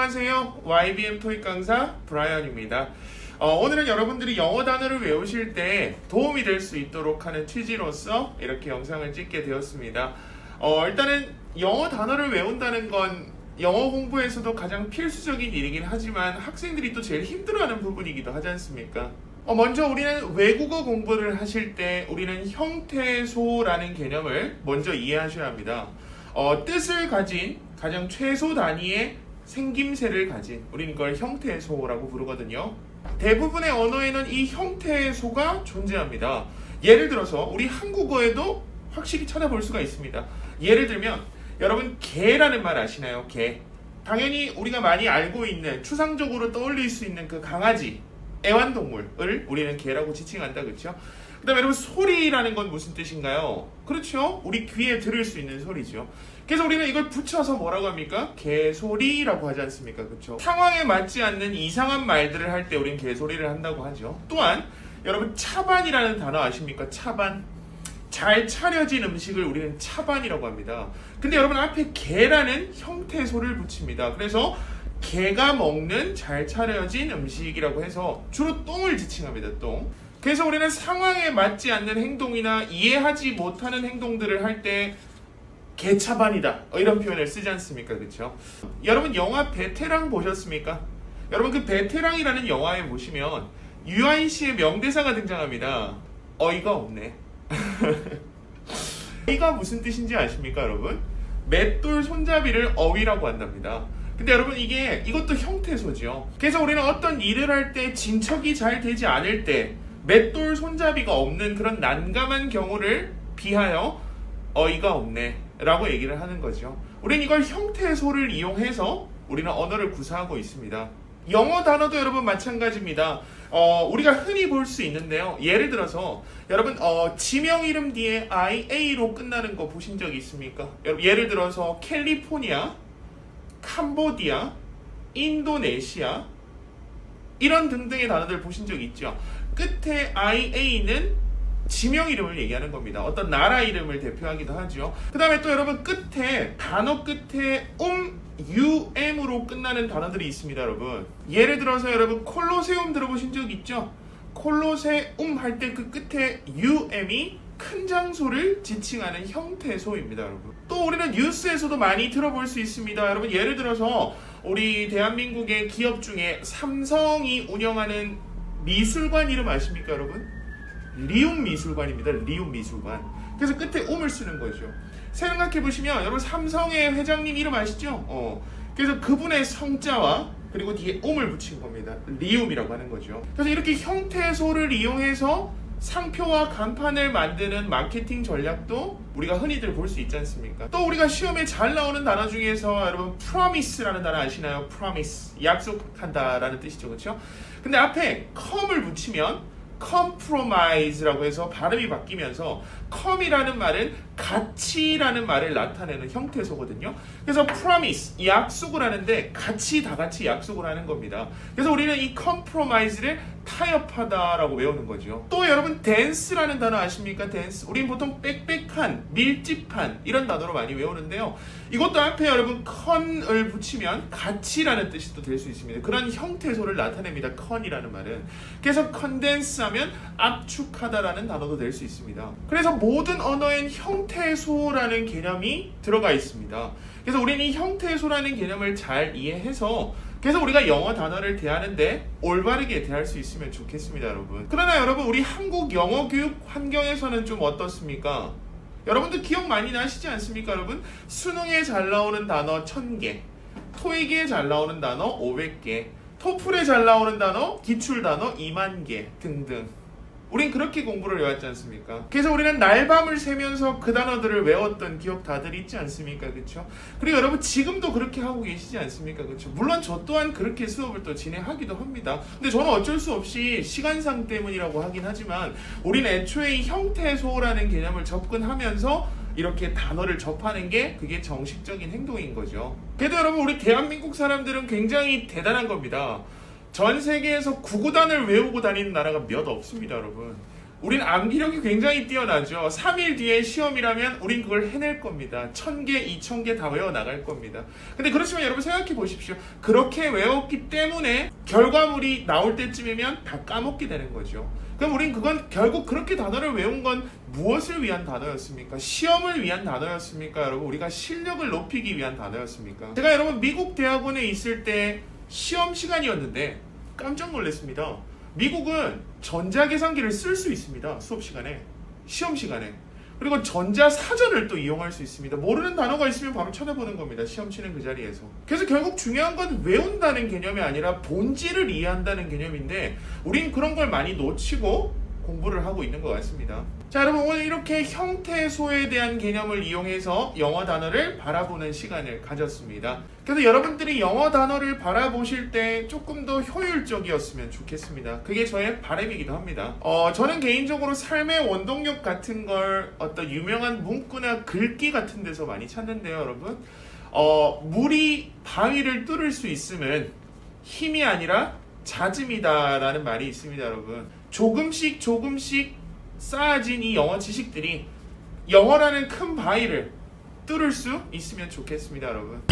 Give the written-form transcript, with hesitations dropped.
안녕하세요. YBM 토익 강사 브라이언입니다. 오늘은 여러분들이 영어 단어를 외우실 때 도움이 될 수 있도록 하는 취지로서 이렇게 영상을 찍게 되었습니다. 일단은 영어 단어를 외운다는 건 영어 공부에서도 가장 필수적인 일이긴 하지만 학생들이 또 제일 힘들어하는 부분이기도 하지 않습니까? 먼저 우리는 외국어 공부를 하실 때 우리는 형태소라는 개념을 먼저 이해하셔야 합니다. 뜻을 가진 가장 최소 단위의 생김새를 가진 우리는 이걸 형태소라고 부르거든요. 대부분의 언어에는 이 형태소가 존재합니다. 예를 들어서 우리 한국어에도 확실히 찾아볼 수가 있습니다. 예를 들면 여러분 개라는 말 아시나요? 개. 당연히 우리가 많이 알고 있는 추상적으로 떠올릴 수 있는 그 강아지, 애완동물을 우리는 개라고 지칭한다, 그렇죠? 그 다음에 여러분 소리라는 건 무슨 뜻인가요? 그렇죠? 우리 귀에 들을 수 있는 소리죠. 그래서 우리는 이걸 붙여서 뭐라고 합니까? 개소리라고 하지 않습니까? 그렇죠? 상황에 맞지 않는 이상한 말들을 할 때 우리는 개소리를 한다고 하죠. 또한 여러분 차반이라는 단어 아십니까? 차반. 잘 차려진 음식을 우리는 차반이라고 합니다. 근데 여러분 앞에 개라는 형태소를 붙입니다. 그래서 개가 먹는 잘 차려진 음식이라고 해서 주로 똥을 지칭합니다. 똥. 그래서 우리는 상황에 맞지 않는 행동이나 이해하지 못하는 행동들을 할 때 개차반이다 이런 표현을 쓰지 않습니까? 그렇죠? 여러분 영화 베테랑 보셨습니까? 여러분 그 베테랑이라는 영화에 보시면 유아인 씨의 명대사가 등장합니다. 어이가 없네. 어이가 무슨 뜻인지 아십니까, 여러분? 맷돌 손잡이를 어휘라고 한답니다. 근데 여러분 이것도 형태소죠. 그래서 우리는 어떤 일을 할 때 진척이 잘 되지 않을 때 맷돌 손잡이가 없는 그런 난감한 경우를 비하여 어이가 없네 라고 얘기를 하는 거죠. 우리는 이걸 형태소를 이용해서 우리는 언어를 구사하고 있습니다. 영어 단어도 여러분 마찬가지입니다. 우리가 흔히 볼 수 있는데요. 예를 들어서 여러분 지명 이름 뒤에 IA로 끝나는 거 보신 적 있습니까? 예를 들어서 캘리포니아, 캄보디아, 인도네시아 이런 등등의 단어들 보신 적 있죠? 끝에 IA는 지명 이름을 얘기하는 겁니다. 어떤 나라 이름을 대표하기도 하죠. 그 다음에 또 여러분 단어 끝에 UM으로 끝나는 단어들이 있습니다, 여러분. 예를 들어서 여러분 콜로세움 들어보신 적 있죠? 콜로세움 할 때 그 끝에 UM이 큰 장소를 지칭하는 형태소입니다, 여러분. 또 우리는 뉴스에서도 많이 들어볼 수 있습니다. 여러분 예를 들어서 우리 대한민국의 기업 중에 삼성이 운영하는 미술관 이름 아십니까, 여러분? 리움 미술관입니다. 리움 미술관. 그래서 끝에 옴을 쓰는 거죠. 생각해 보시면 여러분 삼성의 회장님 이름 아시죠? 그래서 그분의 성자와 그리고 뒤에 옴을 붙인 겁니다. 리움이라고 하는 거죠. 그래서 이렇게 형태소를 이용해서 상표와 간판을 만드는 마케팅 전략도 우리가 흔히들 볼 수 있지 않습니까? 또 우리가 시험에 잘 나오는 단어 중에서 여러분 promise라는 단어 아시나요? promise, 약속한다라는 뜻이죠, 그렇죠? 근데 앞에 come을 붙이면 compromise라고 해서 발음이 바뀌면서 come이라는 말은 가치라는 말을 나타내는 형태소거든요. 그래서 promise, 약속을 하는데 같이 다 같이 약속을 하는 겁니다. 그래서 우리는 이 compromise를 타협하다라고 외우는 거죠. 또 여러분 dance라는 단어 아십니까? dance. 우리는 보통 빽빽한, 밀집한 이런 단어로 많이 외우는데요. 이것도 앞에 여러분 con을 붙이면 가치라는 뜻이 또 될 수 있습니다. 그런 형태소를 나타냅니다. con이라는 말은. 그래서 condense 하면 압축하다라는 단어도 될 수 있습니다. 그래서 모든 언어엔 형태소라는 개념이 들어가 있습니다. 그래서 우리는 이 형태소라는 개념을 잘 이해해서 그래서 우리가 영어 단어를 대하는데 올바르게 대할 수 있으면 좋겠습니다, 여러분. 그러나 여러분 우리 한국 영어 교육 환경에서는 좀 어떻습니까? 여러분들 기억 많이 나시지 않습니까, 여러분? 수능에 잘 나오는 단어 1000개, 토익에 잘 나오는 단어 500개, 토플에 잘 나오는 단어, 기출 단어 2만 개 등등. 우린 그렇게 공부를 해왔지 않습니까? 그래서 우리는 날밤을 새면서 그 단어들을 외웠던 기억 다들 있지 않습니까? 그렇죠? 그리고 여러분 지금도 그렇게 하고 계시지 않습니까? 그렇죠? 물론 저 또한 그렇게 수업을 또 진행하기도 합니다. 근데 저는 어쩔 수 없이 시간상 때문이라고 하긴 하지만 우리는 애초에 이 형태소라는 개념을 접근하면서 이렇게 단어를 접하는 게 그게 정식적인 행동인 거죠. 그래도 여러분 우리 대한민국 사람들은 굉장히 대단한 겁니다. 전 세계에서 구구단을 외우고 다니는 나라가 몇 없습니다, 여러분. 우린 암기력이 굉장히 뛰어나죠. 3일 뒤에 시험이라면 우린 그걸 해낼 겁니다. 1000개, 2000개 다 외워나갈 겁니다. 근데 그렇지만 여러분 생각해 보십시오. 그렇게 외웠기 때문에 결과물이 나올 때쯤이면 다 까먹게 되는 거죠. 그럼 우린 그건 결국 그렇게 단어를 외운 건 무엇을 위한 단어였습니까? 시험을 위한 단어였습니까? 여러분 우리가 실력을 높이기 위한 단어였습니까? 제가 여러분 미국 대학원에 있을 때 시험 시간이었는데 깜짝 놀랐습니다. 미국은 전자계산기를 쓸 수 있습니다. 수업 시간에, 시험 시간에. 그리고 전자사전을 또 이용할 수 있습니다. 모르는 단어가 있으면 바로 찾아보는 겁니다. 시험 치는 그 자리에서. 그래서 결국 중요한 건 외운다는 개념이 아니라 본질을 이해한다는 개념인데 우린 그런 걸 많이 놓치고 공부를 하고 있는 것 같습니다. 자, 여러분 오늘 이렇게 형태소에 대한 개념을 이용해서 영어 단어를 바라보는 시간을 가졌습니다. 그래서 여러분들이 영어 단어를 바라보실 때 조금 더 효율적이었으면 좋겠습니다. 그게 저의 바람이기도 합니다. 저는 개인적으로 삶의 원동력 같은 걸 어떤 유명한 문구나 글귀 같은 데서 많이 찾는데요, 여러분. 물이 바위를 뚫을 수 있음은 힘이 아니라 자짐이다라는 말이 있습니다, 여러분. 조금씩 쌓아진 이 영어 지식들이 영어라는 큰 바위를 뚫을 수 있으면 좋겠습니다, 여러분.